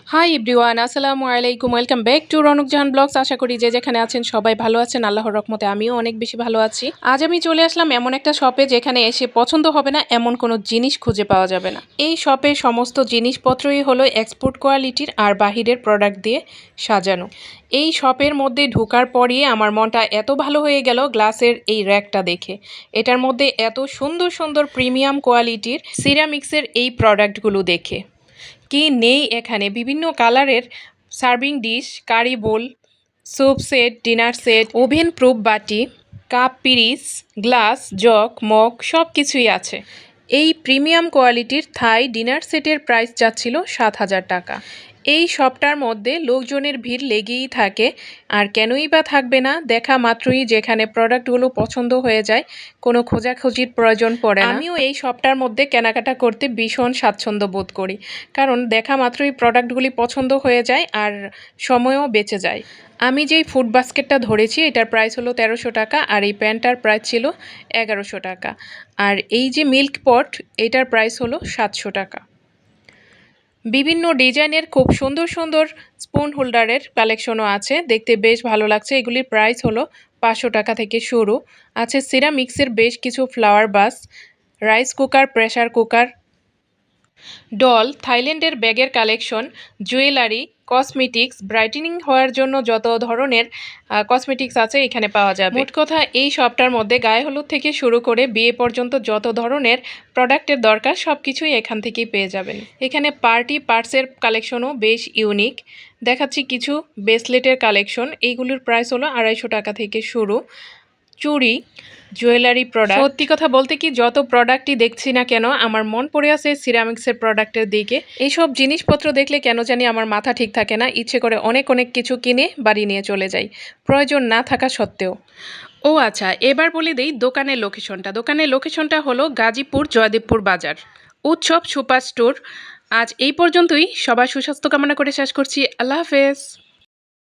High everyone, আসসালামু আলাইকুম। Welcome back to Ronok Jahan blogs. আশা করি যে যেখানে আছেন সবাই ভালো আছেন। আল্লাহর রহমতে আমিও অনেক বেশি ভালো আছি। আজ আমি চলে আসলাম এমন একটা শপে যেখানে এসে পছন্দ হবে না এমন কোনো জিনিস খুঁজে পাওয়া যাবে না। এই শপে সমস্ত জিনিসপত্রই হলো এক্সপোর্ট কোয়ালিটির আর বাহিরের প্রোডাক্ট দিয়ে সাজানো। এই শপের মধ্যে ঢোকার পরই আমার মনটা এত ভালো হয়ে গেল গ্লাসের এই র্যাকটা দেখে। এটার মধ্যে এত সুন্দর সুন্দর প্রিমিয়াম কোয়ালিটির সিরামিক্সের এই প্রোডাক্টগুলো দেখে। কি নেই এখানে! বিভিন্ন কালারের serving dish, curry bowl, soup set, dinner set, oven proof বাটি, কাপ, পিরিচ, গ্লাস, জগ, মগ সব কিছুই আছে। এই প্রিমিয়াম কোয়ালিটির থাই ডিনার সেটের প্রাইস যাচ্ছিল 7,000 টাকা। এই শপটার মধ্যে লোকজনের ভিড় লেগেই থাকে, আর কেনই বা থাকবে না। দেখা মাত্রই যেখানে প্রোডাক্টগুলো পছন্দ হয়ে যায়, কোনো খোঁজাখুঁজির প্রয়োজন পড়ে না। আমিও এই শপটার মধ্যে কেনাকাটা করতে ভীষণ স্বাচ্ছন্দ্য বোধ করি, কারণ দেখা মাত্রই প্রোডাক্টগুলি পছন্দ হয়ে যায় আর সময়ও বেঁচে যায়। আমি যেই ফুড বাস্কেটটা ধরেছি এটার প্রাইস হলো 1300 টাকা, আর এই প্যান্টটার প্রাইস ছিল 1100 টাকা। আর এই যে মিল্ক পট, এটার প্রাইস হলো 700 টাকা। বিভিন্ন ডিজাইনের খুব সুন্দর সুন্দর স্পুন হোল্ডারের কালেকশনও আছে, দেখতে বেশ ভালো লাগছে। এগুলির প্রাইস হলো 500 টাকা থেকে শুরু। আছে সিরামিক্সের বেশ কিছু ফ্লাওয়ার বাস, rice cooker, pressure cooker, doll, থাইল্যান্ডের ব্যাগের কালেকশন, জুয়েলারি, কসমেটিক্স, ব্রাইটেনিং হওয়ার জন্য যত ধরনের কসমেটিক্স আছে এখানে পাওয়া যাবে। মোট কথা এই শপটার মধ্যে গায়ে হলুদ থেকে শুরু করে বিয়ে পর্যন্ত যত ধরনের প্রোডাক্টের দরকার সব কিছুই এখান থেকেই পেয়ে যাবেন। এখানে পার্টি পার্টসের কালেকশনও বেশ ইউনিক। দেখাচ্ছি কিছু ব্রেসলেটের কালেকশন। এইগুলোর প্রাইস হলো 250 টাকা থেকে শুরু। চুড়ি, জুয়েলারি প্রোডাক্ট, সত্যি কথা বলতে কি যত প্রোডাক্টই দেখছি না কেন আমার মন পড়ে আছে সিরামিক্সের প্রোডাক্টের দিকে। এইসব জিনিসপত্র দেখলে কেন জানি আমার মাথা ঠিক থাকে না, ইচ্ছে করে অনেক অনেক কিছু কিনে বাড়ি নিয়ে চলে যাই, প্রয়োজন না থাকা সত্ত্বেও। ও আচ্ছা, এবার বলে দেই দোকানের লোকেশনটা। দোকানের লোকেশনটা হলো গাজীপুর জয়দেবপুর বাজার, উৎসব সুপার স্টোর। আজ এই পর্যন্তই। সবার সুস্বাস্থ্য কামনা করে শেষ করছি। আল্লাহ হাফেজ।